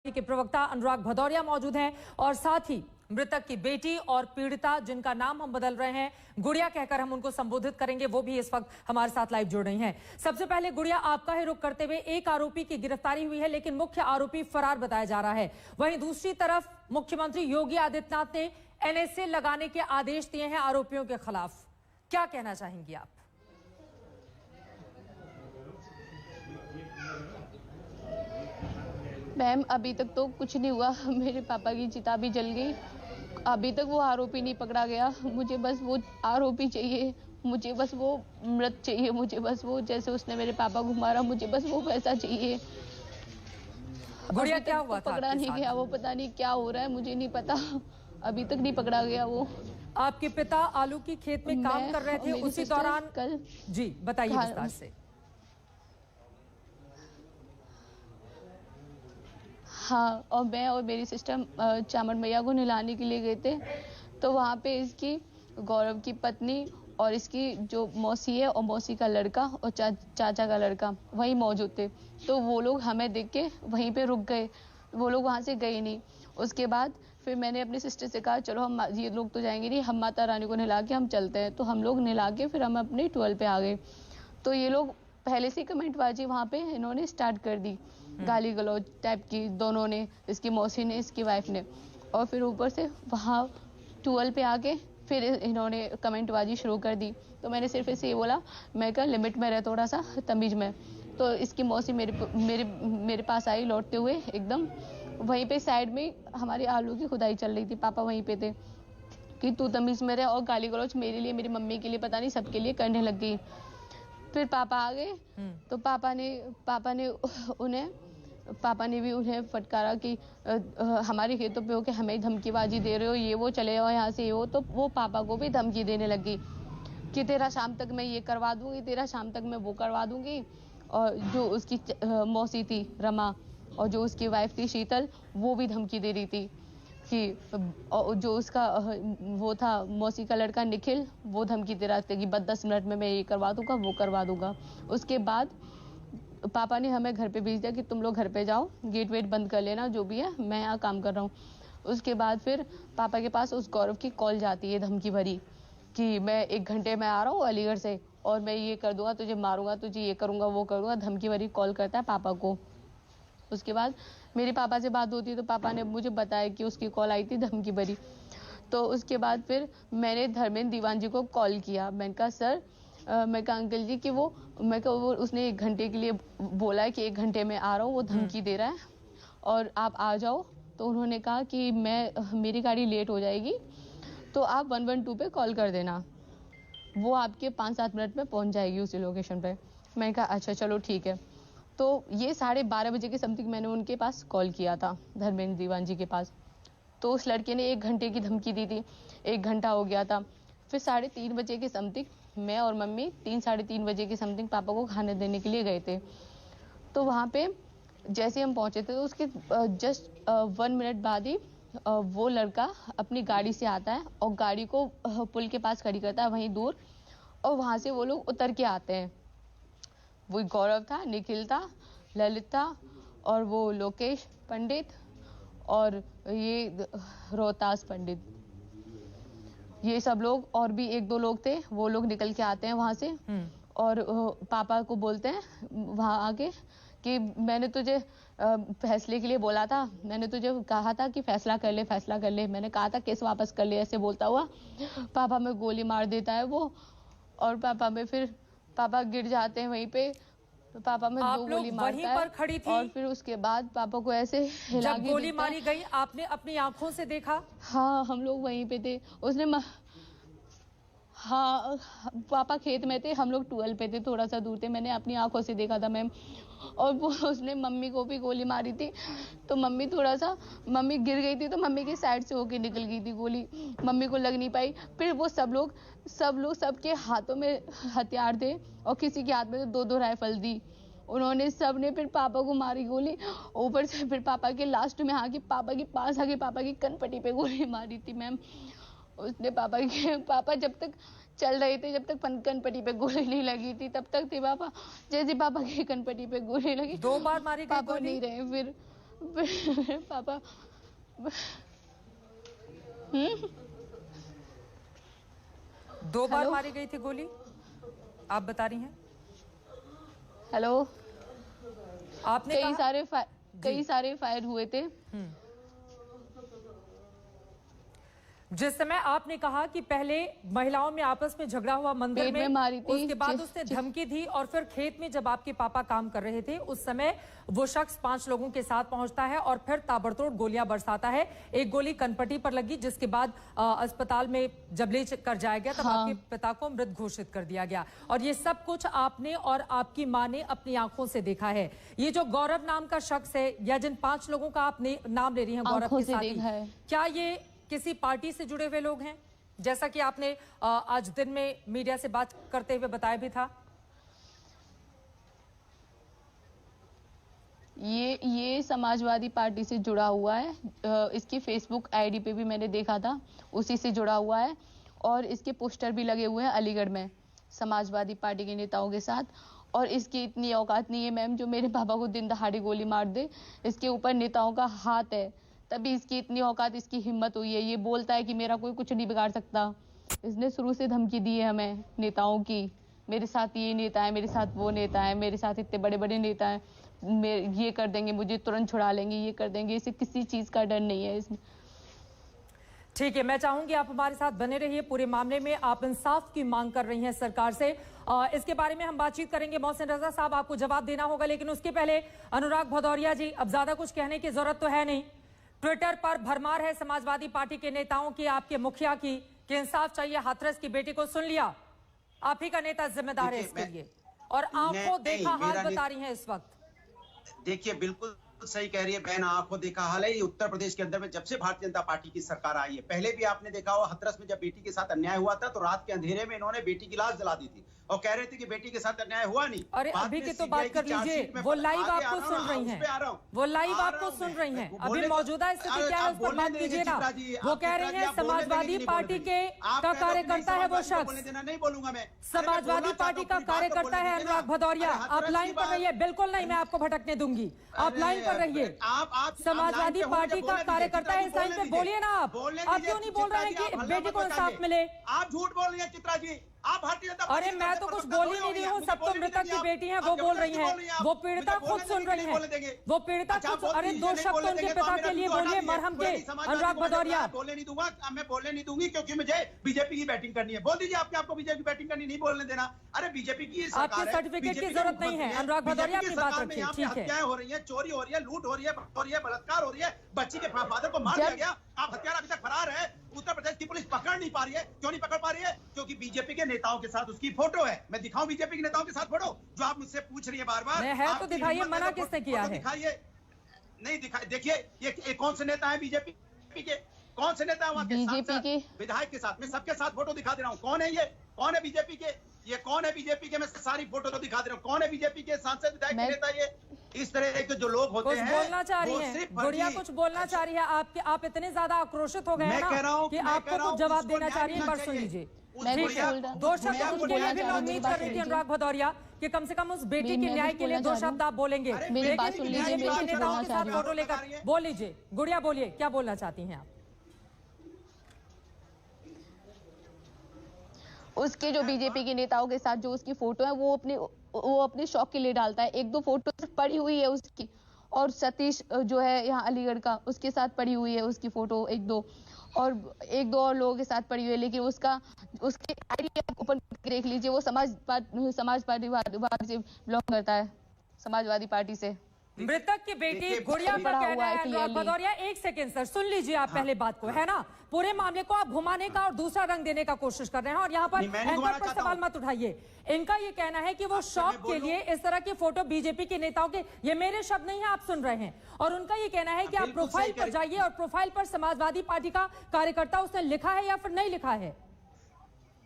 के प्रवक्ता अनुराग भदौरिया मौजूद हैं और साथ ही मृतक की बेटी और पीड़िता जिनका नाम हम बदल रहे हैं, गुड़िया कहकर हम उनको संबोधित करेंगे, वो भी इस वक्त हमारे साथ लाइव जुड़ रही हैं। सबसे पहले गुड़िया, आपका ही रुख करते हुए, एक आरोपी की गिरफ्तारी हुई है लेकिन मुख्य आरोपी फरार बताया जा रहा है। वहीं दूसरी तरफ मुख्यमंत्री योगी आदित्यनाथ ने एनएसए लगाने के आदेश दिए हैं आरोपियों के खिलाफ। क्या कहना चाहेंगी आप? मैम, अभी तक तो कुछ नहीं हुआ। मेरे पापा की चिता भी जल गई। अभी तक वो आरोपी नहीं पकड़ा गया। मुझे बस वो आरोपी चाहिए, मुझे बस वो मृत चाहिए, मुझे बस वो जैसे उसने मेरे पापा को मारा, मुझे बस वो वैसा चाहिए। गुड़िया, क्या हुआ था? पकड़ा नहीं गया, वो पता नहीं क्या हो रहा है, मुझे नहीं पता। अभी तक नहीं पकड़ा गया वो। आपके पिता आलू की खेत में काम कर रहे थे, उसी दौरान कल। जी बताइए विस्तार से। हाँ, और मैं और मेरी सिस्टर चामड़ मैया को नहलाने के लिए गए थे, तो वहाँ पे इसकी गौरव की पत्नी और इसकी जो मौसी है और मौसी का लड़का और चाचा का लड़का वहीं मौजूद थे। तो वो लोग हमें देख के वहीं पे रुक गए, वो लोग वहाँ से गए नहीं। उसके बाद फिर मैंने अपनी सिस्टर से कहा चलो हम, ये लोग तो जाएंगे नहीं, हम माता रानी को नहला के हम चलते हैं। तो हम लोग नहला के फिर हम अपने 12 पे आ गए। तो ये लोग पहले से कमेंटबाजी वहाँ पे इन्होंने स्टार्ट कर दी, गाली गलौज टाइप की, दोनों ने, इसकी मौसी ने, इसकी वाइफ ने। और फिर ऊपर से वहाँ 12 पे आके फिर इन्होंने कमेंटबाजी शुरू कर दी। तो मैंने सिर्फ इसे ये बोला, मैं कहा लिमिट में रहे, थोड़ा सा तमीज में। तो इसकी मौसी मेरे पास आई लौटते हुए एकदम। वहीं पे साइड में हमारे आलू की खुदाई चल रही थी, पापा वहीं पे थे कि तू तमीज में रहे, और गाली गलौज मेरे लिए, मेरी मम्मी के लिए, पता नहीं सबके लिए करने लग गई। फिर पापा आ गए तो पापा ने भी उन्हें फटकारा कि हमारे खेतों पे हो के हमें धमकीबाजी दे रहे हो, ये वो, चले जाओ यहाँ से, ये वो। तो वो पापा को भी धमकी देने लगी कि तेरा शाम तक मैं ये करवा दूंगी, तेरा शाम तक मैं वो करवा दूंगी। और जो उसकी मौसी थी रमा और जो उसकी वाइफ थी शीतल, वो भी धमकी दे रही थी कि जो उसका वो था मौसी का लड़का निखिल, वो धमकी दे रहा था कि बस 10 मिनट में मैं ये करवा दूंगा, वो करवा दूंगा। उसके बाद पापा ने हमें घर पे भेज दिया कि तुम लोग घर पे जाओ, गेट वेट बंद कर लेना, जो भी है, मैं यहाँ काम कर रहा हूँ। उसके बाद फिर पापा के पास उस गौरव की कॉल जाती है धमकी भरी कि मैं 1 घंटे में आ रहा हूँ अलीगढ़ से और मैं ये कर दूंगा, तुझे मारूंगा, तुझे ये करूंगा, वो करूंगा। धमकी भरी कॉल करता है पापा को। उसके बाद मेरे पापा से बात होती है तो पापा ने मुझे बताया कि उसकी कॉल आई थी धमकी भरी। तो उसके बाद फिर मैंने धर्मेंद्र दीवान जी को कॉल किया। मैंने कहा सर, मैं कहा अंकल जी कि वो उसने 1 घंटे के लिए बोला है कि 1 घंटे में आ रहा हूँ, वो धमकी दे रहा है और आप आ जाओ। तो उन्होंने कहा कि मेरी गाड़ी लेट हो जाएगी तो आप 112 पे कॉल कर देना, वो आपके 5-7 मिनट में पहुंच जाएगी उसी लोकेशन पे। मैंने कहा अच्छा चलो ठीक है। तो ये 12:30 बजे के समथिंग मैंने उनके पास कॉल किया था, धर्मेंद्र दीवान जी के पास। तो उस लड़के ने 1 घंटे की धमकी दी थी, 1 घंटा हो गया था। फिर 3:30 बजे के समथिंग मैं और मम्मी 3-3:30 बजे के समथिंग पापा को खाने देने के लिए गए थे। तो वहाँ पे जैसे हम पहुंचे थे तो उसके जस्ट 1 मिनट बाद ही वो लड़का अपनी गाड़ी से आता है और गाड़ी को पुल के पास खड़ी करता है वहीं दूर, और वहाँ से वो लोग उतर के आते हैं। वो गौरव था, निखिल था, ललित था और वो लोकेश पंडित और ये रोहतास पंडित, ये सब लोग और भी 1-2 लोग थे। वो लोग निकल के आते हैं वहां से और पापा को बोलते हैं वहां आके कि मैंने तुझे फैसले के लिए बोला था, मैंने तुझे कहा था कि फैसला कर ले, फैसला कर ले, मैंने कहा था केस वापस कर ले, ऐसे बोलता हुआ पापा में गोली मार देता है वो। और पापा गिर जाते हैं वहीं पे। तो पापा में 2 गोली मारता है। पर खड़ी थी और फिर उसके बाद पापा को ऐसे हिला के गोली मारी गई, आपने अपनी आंखों से देखा? हाँ, हम लोग वहीं पे थे। हाँ, पापा खेत में थे, हम लोग 12 पे थे, थोड़ा सा दूर थे। मैंने अपनी आंखों से देखा था मैम। और वो उसने मम्मी को भी गोली मारी थी। तो मम्मी गिर गई थी तो मम्मी की साइड से होके निकल गई थी गोली, मम्मी को लग नहीं पाई। फिर वो सब लोग सबके हाथों में हथियार थे और किसी के हाथ में तो 2-2 राइफल दी। उन्होंने सबने फिर पापा को मारी गोली। ऊपर से फिर पापा के लास्ट में आके पापा के पास आके पापा की कनपट्टी पे गोली मारी थी मैम। उसने पापा जब तक चल रहे थे, जब तक कनपट्टी पे गोली नहीं लगी थी तब तक थे पापा। जैसे पापा की कनपट्टी पे गोली लगी, 2 बार मारी गई पापा गोली? नहीं रहे। फिर मेरे पापा दो बार हेलो? मारी गई थी गोली, आप बता रही हैं। हेलो, आपने कई सारे फायर हुए थे। जिस समय आपने कहा कि पहले महिलाओं में आपस में झगड़ा हुआ मंदिर पेट में मारी थी, उसके बाद उसने धमकी दी और फिर खेत में जब आपके पापा काम कर रहे थे उस समय वो शख्स 5 लोगों के साथ पहुंचता है और फिर ताबड़तोड़ गोलियां बरसाता है। एक गोली कनपटी पर लगी, जिसके बाद अस्पताल में जब ले कर जाया गया तब आपके पिता को मृत घोषित कर दिया गया। और ये सब कुछ आपने और आपकी मां ने अपनी आंखों से देखा है। ये जो गौरव नाम का शख्स है या जिन 5 लोगों का आपने नाम ले रही हैं गौरव के साथ, क्या ये किसी पार्टी से जुड़े हुए लोग हैं, जैसा कि आपने आज दिन में मीडिया से बात करते हुए बताया भी था? ये समाजवादी पार्टी से जुड़ा हुआ है। इसकी फेसबुक आईडी पे भी मैंने देखा था, उसी से जुड़ा हुआ है। और इसके पोस्टर भी लगे हुए हैं अलीगढ़ में समाजवादी पार्टी के नेताओं के साथ। और इसकी इतनी औकात नहीं है मैम जो मेरे पापा को दिन दहाड़े गोली मार दे। इसके ऊपर नेताओं का हाथ है, तभी इसकी इतनी औकात, इसकी हिम्मत हुई है। ये बोलता है कि मेरा कोई कुछ नहीं बिगाड़ सकता। इसने शुरू से धमकी दी है हमें नेताओं की, मेरे साथ ये नेता है, मेरे साथ वो नेता है, मेरे साथ इतने बड़े बड़े नेता हैं, ये कर देंगे, मुझे तुरंत छुड़ा लेंगे, ये कर देंगे। इसे किसी चीज का डर नहीं है इसमें। ठीक है, मैं चाहूंगी आप हमारे साथ बने रहिए। पूरे मामले में आप इंसाफ की मांग कर रही हैं सरकार से, इसके बारे में हम बातचीत करेंगे। मोहसिन रजा साहब, आपको जवाब देना होगा, लेकिन उसके पहले अनुराग भदौरिया जी, अब ज्यादा कुछ कहने की जरूरत तो है नहीं। ट्विटर पर भरमार है समाजवादी पार्टी के नेताओं की, आपके मुखिया की, कि इंसाफ चाहिए, हाथरस की बेटी को सुन लिया, आप ही का नेता जिम्मेदार है इसके लिए, और आंखों देखा हाल बता रही हैं इस वक्त। देखिए, बिल्कुल सही कह रही है बहन, आंखों देखा हाल है। ये उत्तर प्रदेश के अंदर में जब से भारतीय जनता पार्टी की सरकार आई है, पहले भी आपने देखा होगा हाथरस में जब बेटी के साथ अन्याय हुआ था तो रात के अंधेरे में इन्होंने बेटी की लाश जला दी थी और कह रहे थे कि बेटी के साथ अन्याय हुआ नहीं। अरे अभी की तो बात कर लीजिए, वो लाइव आपको सुन रही हैं, वो लाइव आपको सुन रही हैं। अभी मौजूदा स्थिति क्या है उस पर बात कीजिए ना। वो कह रही हैं समाजवादी पार्टी के का कार्यकर्ता है वो शख्स, नहीं बोलूंगा मैं, समाजवादी पार्टी का कार्यकर्ता है अनुराग भदौरिया। आप लाइन पर रहिए, बिल्कुल नहीं, मैं आपको भटकने दूंगी, आप लाइन पर रहिए। समाजवादी पार्टी का कार्यकर्ता है, इस लाइन पे बोलिए ना। आप क्यों नहीं बोल रहे हैं कि बेटी को इंसाफ मिले? आप झूठ बोल रही हैं चित्रा जी, आप भारतीय जनता पार्टी। अरे मैं तो कुछ बोल ही नहीं रही हूँ, सब तो मृतक की बेटी है, वो बोल रही हैं, वो पीड़िता खुद सुन रही है, वो पीड़िता खुद। अरे 2 शब्द उनके पिता के लिए बोलिए, मरहम के अनुराग भदौरिया। बोलने नहीं दूंगा, मैं बोलने नहीं दूंगी क्योंकि मुझे बीजेपी की बैटिंग करनी है। बोल दीजिए आपको बीजेपी की बैटिंग करनी, नहीं बोलने देना। अरे बीजेपी की आपके सर्टिफिकेट की जरूरत नहीं है अनुराग भदौरिया, अपनी बात रखिए, ठीक है। हत्याएं हो रही है, चोरी हो रही है, लूट हो रही है, बलात्कार हो रही है, बच्ची के फादर को मार दिया गया, आप हत्यारा अभी तक फरार है। उत्तर प्रदेश की पुलिस पकड़ नहीं पा रही है, क्यों नहीं पकड़ पा रही है? क्योंकि बीजेपी के नेताओं के साथ उसकी फोटो है। मैं दिखाऊं बीजेपी के नेताओं के साथ फोटो जो आप मुझसे पूछ रही है बार बार? है तो दिखाइए, मना किसने किया है? दिखाइए, नहीं दिखाई। देखिए ये कौन से नेता है बीजेपी के, कौन से नेता है वहाँ के विधायक के साथ? मैं सबके साथ फोटो दिखा दे रहा हूँ। कौन है ये, कौन है बीजेपी के, ये कौन है बीजेपी के? मैं सारी फोटो तो दिखा दे रहा हूँ। कौन है बीजेपी के सांसद विधायक के नेता? ये इस तरह के जो लोग होते हैं, बोलना चाह रही है गुड़िया, कुछ बोलना चाह रही है। आप इतने ज्यादा आक्रोशित हो गए हैं ना कि आपको कुछ जवाब देना चाह रही है, पर सुन लीजिए। ठीक है, 2 शब्द उनके लिए भी मैं उम्मीद कर रही थी अनुराग भदौरिया कि कम से कम उस बेटी के न्याय के लिए 2 शब्द आप बोलेंगे। मेरी बात सुन लीजिए, नेताओं के साथ फोटो लेकर बोल लीजिए। गुड़िया बोलिए, क्या बोलना चाहती हैं आप? उसके जो बीजेपी के नेताओं के साथ जो उसकी फोटो है वो अपने शौक के लिए डालता है। 1-2 फोटो पड़ी हुई है उसकी, और सतीश जो है यहाँ अलीगढ़ का, उसके साथ पड़ी हुई है उसकी फोटो 1-2 और लोगों के साथ पड़ी हुई है। लेकिन उसके आईडी ओपन देख लीजिए, वो समाजवादी पार्टी से बिलोंग करता है, समाजवादी पार्टी से। मृतक की बेटी गुड़िया का कहना है अनुराग भदौरिया। 1 सेकेंड सर, सुन लीजिए आप पहले बात को, है ना। पूरे मामले को आप घुमाने का और दूसरा रंग देने का कोशिश कर रहे हैं, और यहाँ पर एंकर पर सवाल मत उठाइए। इनका ये कहना है कि वो शौक के लिए इस तरह की फोटो बीजेपी के नेताओं के, ये मेरे शब्द नहीं है, आप सुन रहे हैं, और उनका ये कहना है कि आप प्रोफाइल पर जाइए और प्रोफाइल पर समाजवादी पार्टी का कार्यकर्ता उसने लिखा है या फिर नहीं लिखा है।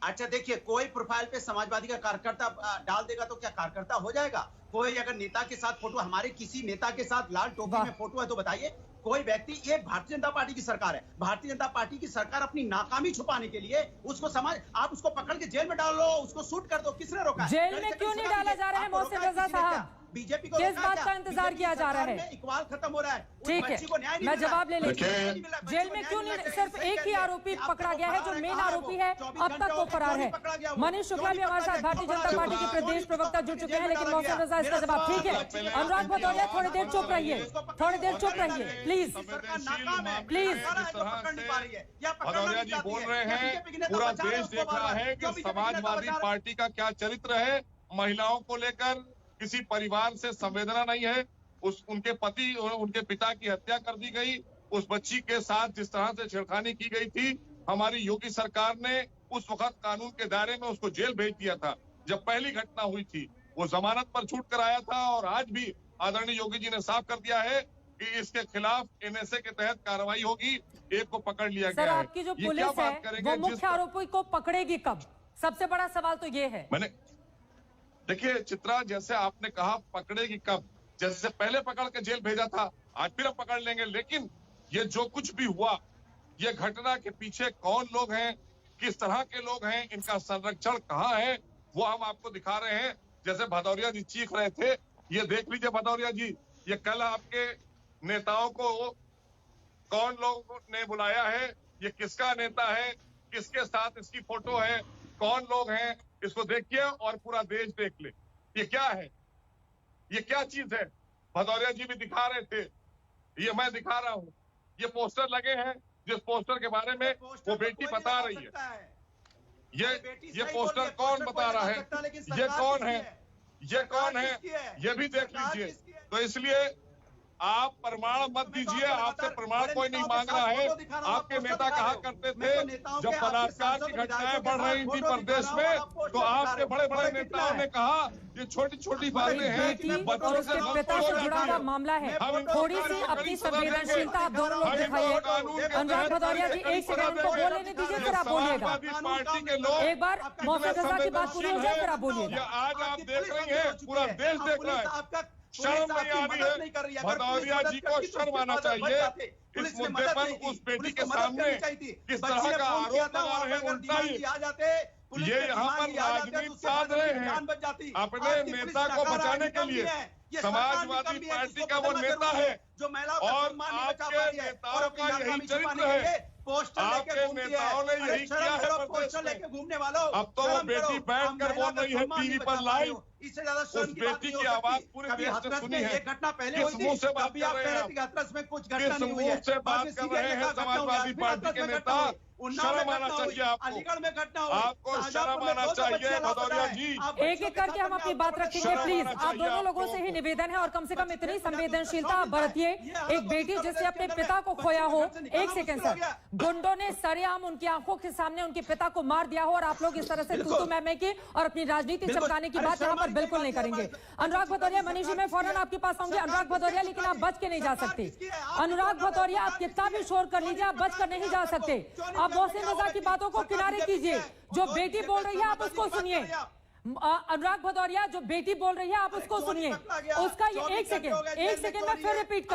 अच्छा देखिए, कोई प्रोफाइल पे समाजवादी का कार्यकर्ता डाल देगा तो क्या कार्यकर्ता हो जाएगा? कोई अगर नेता के साथ फोटो, हमारे किसी नेता के साथ लाल टोपी में फोटो है तो बताइए। कोई व्यक्ति, ये भारतीय जनता पार्टी की सरकार है, भारतीय जनता पार्टी की सरकार अपनी नाकामी छुपाने के लिए उसको आप उसको पकड़ के जेल में डाल लो, उसको शूट कर दो, किसने रोका? जेल में क्यों नहीं डाला जा रहा है मोहसिन रजा साहब? बीजेपी को किस रोका बात क्या? का इंतजार बीजेपी किया जा रहा सरकार है? में इकबाल खत्म हो रहा है। उस ठीक बच्ची को न्याय है, नहीं मैं मिल रहा जवाब ले लेती न्याय हूँ। नहीं मिला, बच्ची जेल को में न्याय क्यों नहीं नहीं, मिला, सिर्फ सही एक ही करिए। आरोपी आप पकड़ा तो गया है जो फरार मेन कहाँ है आरोपी वो? है, 24 अब तक घंटे वो हो गए, फरार क्यों है। नहीं पकड़ा गया वो? मनीष शुक्ला भी क्यों हमारे साथ नहीं भारतीय पकड़ा जनता गया? पार्टी के क्यों प्रदेश नहीं प्रवक्ता जुड़ चुके हैं, लेकिन मौसम रजा इसका जवाब। ठीक है, अनुराग भदौरिया थोड़ी देर चुप रहिए, थोड़ी देर चुप रहिए प्लीज, प्लीज। भदौरिया जी बोल रहे हैं, पूरा देश देख रहा है कि समाजवादी पार्टी का क्या चरित्र है। महिलाओं को लेकर किसी परिवार से संवेदना नहीं है। उनके पति, उनके पिता की हत्या कर दी गई। उस बच्ची के साथ जिस तरह से छेड़खानी की गई थी, हमारी योगी सरकार ने उस वक्त कानून के दायरे में उसको जेल भेज दिया था। जब पहली घटना हुई थी वो जमानत पर छूट कर आया था, और आज भी आदरणीय योगी जी ने साफ कर दिया है कि इसके खिलाफ एनएसए के तहत कार्रवाई होगी। एक को पकड़ लिया सर, गया है। आपकी जो ये पुलिस क्या है बात करेंगे वो जिस मुख्य आरोपी को पकड़ेगी कब? सबसे बड़ा सवाल तो ये है। मैंने देखिए चित्रा, जैसे आपने कहा पकड़ेगी कब, जैसे पहले पकड़ के जेल भेजा था, आज फिर हम पकड़ लेंगे। लेकिन ये जो कुछ भी हुआ, ये घटना के पीछे कौन लोग हैं, किस तरह के लोग हैं, इनका संरक्षण कहाँ है, वो हम आपको दिखा रहे हैं। जैसे भदौरिया जी चीख रहे थे, ये देख लीजिए भदौरिया जी, ये कल आपके नेताओं को कौन लोग ने बुलाया है, ये किसका नेता है, किसके साथ इसकी फोटो है, कौन लोग हैं, इसको देखिए और पूरा देश देख ले। ये क्या है, ये क्या चीज है? भदौरिया जी भी दिखा रहे थे, ये मैं दिखा रहा हूँ। ये पोस्टर लगे हैं, जिस पोस्टर के बारे में वो बेटी बता रही है। ये पोस्टर कौन बता रहा है, ये कौन है, ये कौन है, ये भी देख लीजिए। तो इसलिए आप प्रमाण मत दीजिए, आपसे प्रमाण कोई नहीं मांग रहा है। आपके नेता कहा करते थे जब बलात्कार की घटनाएं बढ़ रही थी प्रदेश में, तो आपके बड़े बड़े नेताओं ने कहा ये छोटी छोटी बातें हैं, बेटी और उसके पिता से जुड़ा हुआ मामला है। थोड़ी सी अपनी संवेदनशीलता आप दोनों लोग दिखाइए। अनुराग भदौरिया जी, एक सेकंड उनको बोलने दीजिए, फिर आप बोलिएगा। पार्टी के लोग एक बार मौसम रजा की बात पूरी हो जाए, फिर आप बोलिएगा। आज आप देख रही हैं, पूरा देश देख रहा है। शर्म नहीं आ रही है? भदौरिया जी को शर्म आना चाहिए। इस मुद्दे पर उस बेटी के सामने किस तरह का आरोप लगा रहे हैं, उल्टा ये यहाँ पर राजनीति साध रहे हैं अपने नेता को बचाने के लिए। समाजवादी पार्टी का वो नेता है और आपके नेताओं का यही चरित्र है। आपके नेताओं ने यही किया है प्रदेश में। घूमने वालों, अब तो वो बेटी बैठ कर बोल रही है टीवी पर लाइव। इससे ज्यादा उस बेटी की आवाज पूरे देश ने सुनी है। एक घटना पहले किस मुंह से बात कर रहे हैं? हाथरस में कुछ घटना किस नहीं हुई है। मुंह से बात कर रहे हैं समाजवादी पार्टी के नेता? शर्म आना चाहिए आपको। अलीगढ़ में घटना हुई, आपको शर्म आना चाहिए भदौरिया जी। एक एक करके हम अपनी बात रखेंगे प्लीज। आप दोनों लोगों से ही निवेदन है और कम से कम इतनी संवेदनशीलता आप बरतिए। एक बेटी जिसने अपने पिता को खोया हो, एक सेकंड सर, गुंडों ने सरेआम उनकी आंखों के सामने उनके पिता को मार दिया हो और आप लोग इस तरह से तू मैं की और अपनी राजनीति चमकाने की बात यहाँ पर बिल्कुल नहीं करेंगे। अनुराग भदौरिया, मनीष जी मैं फौरन आपके पास आऊंगी। अनुराग भदौरिया, लेकिन आप बच के नहीं जा सकते। अनुराग भदौरिया, आप कितना भी शोर कर लीजिए, आप बच कर नहीं जा सकते। आप मोहसिन रजा की बातों को किनारे कीजिए। जो बेटी बोल रही है आप उसको सुनिए। अनुराग भदौरिया, जो बेटी बोल रही है आप उसको सुनिए। उसका ये एक सेकेंड मैं फिर रिपीट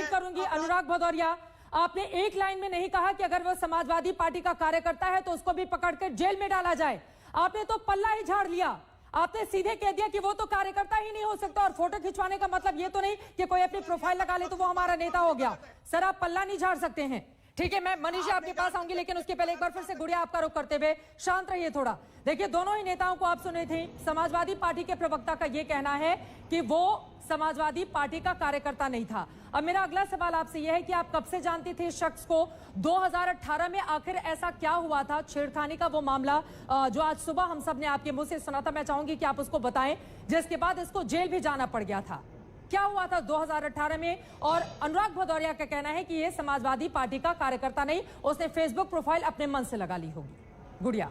करूंगी। अनुराग भदौरिया, आपने एक लाइन में नहीं कहा कि अगर वो समाजवादी पार्टी का कार्यकर्ता है तो उसको भी पकड़कर जेल में डाला जाए। आपने तो पल्ला ही झाड़ लिया। आपने सीधे कह दिया कि वो तो कार्यकर्ता ही नहीं हो सकता, और फोटो खिंचवाने का मतलब ये तो नहीं कि कोई अपनी प्रोफाइल लगा ले तो वो हमारा नेता हो गया। सर, आप पल्ला नहीं झाड़ सकते हैं। ठीक है, मैं मनीष आपके पास आऊंगी, लेकिन उसके पहले एक बार फिर से गुड़िया आपका रुख करते हुए शांत रहिए थोड़ा। देखिए, दोनों ही नेताओं को आप सुने थे। समाजवादी पार्टी के प्रवक्ता का यह कहना है कि वो समाजवादी पार्टी का कार्यकर्ता नहीं था। अब मेरा अगला सवाल आपसे यह है कि आप कब से जानते थे इस शख्स को? 2018 में आखिर ऐसा क्या हुआ था, छेड़खानी का वो मामला जो आज सुबह हम सब ने आपके मुंह से सुना था, मैं चाहूंगी कि आप उसको बताएं, जिसके बाद इसको जेल भी जाना पड़ गया था। क्या हुआ था 2018 में? और अनुराग भदौरिया का कहना है कि ये समाजवादी पार्टी का कार्यकर्ता नहीं, उसने फेसबुक प्रोफाइल अपने मन से लगा ली होगी। गुड़िया,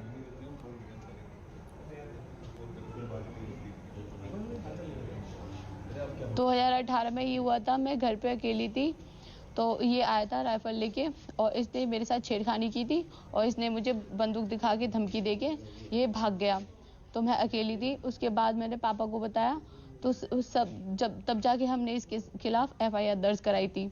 2018 में ये हुआ था। मैं घर पे अकेली थी, तो ये आया था राइफल लेके और इसने मेरे साथ छेड़खानी की थी और इसने मुझे बंदूक दिखा के धमकी देके ये भाग गया। तो मैं अकेली थी। उसके बाद मैंने पापा को बताया, तो तब जाके हमने इसके खिलाफ FIR दर्ज कराई थी।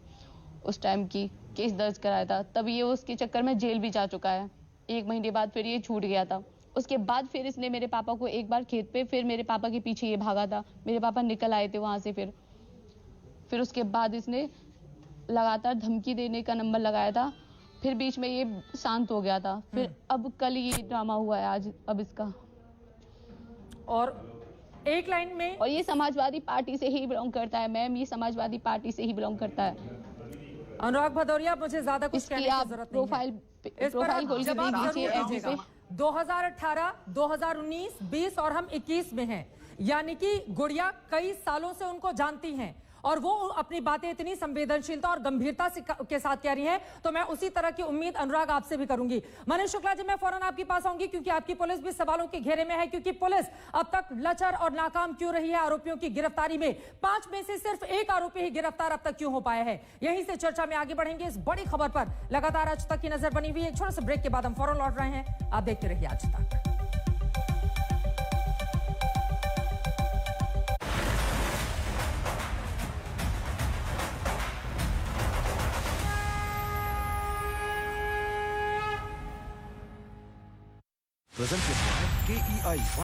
उस टाइम की केस दर्ज कराया था, तब ये उसके चक्कर में जेल भी जा चुका है। 1 महीने बाद फिर ये छूट गया था, उसके बाद फिर इसने मेरे पापा को एक बार खेत पे, फिर मेरे पापा के पीछे ये भागा था। मेरे पापा निकल आए थे वहां से। फिर उसके बाद इसने लगातार धमकी देने का नंबर लगाया था। फिर बीच में ये शांत हो गया था। फिर अब कल ये ड्रामा हुआ है आज अब इसका। और एक लाइन में, और ये समाजवादी पार्टी से ही बिलोंग करता है मैम, ये समाजवादी पार्टी से ही बिलोंग करता है। अनुराग भदौरिया, मुझे ज्यादा कुछ इसकी कहने की आप जरूरत नहीं है। इस पर आप खोल के जवाब दे जरूर दीजिए दीजिएगा। ऐसे। 2018, 2019, 20 और हम 21 में हैं, यानी कि गुड़िया कई सालों से उनको जानती हैं और वो अपनी बातें इतनी संवेदनशीलता और गंभीरता के साथ कह रही हैं, तो मैं उसी तरह की उम्मीद अनुराग आपसे भी करूंगी। मनीष शुक्ला जी, मैं फौरन आपके पास आऊंगी क्योंकि आपकी पुलिस भी सवालों के घेरे में है, क्योंकि पुलिस अब तक लचर और नाकाम क्यों रही है आरोपियों की गिरफ्तारी में। 5 में से सिर्फ 1 आरोपी ही गिरफ्तार अब तक क्यों हो पाया है, यहीं से चर्चा में आगे बढ़ेंगे। इस बड़ी खबर पर लगातार आज तक की नजर बनी हुई है। एक छोटे से ब्रेक के बाद हम फौरन लौट रहे हैं, आप देखते रहिए आज तक। Presented by KEI.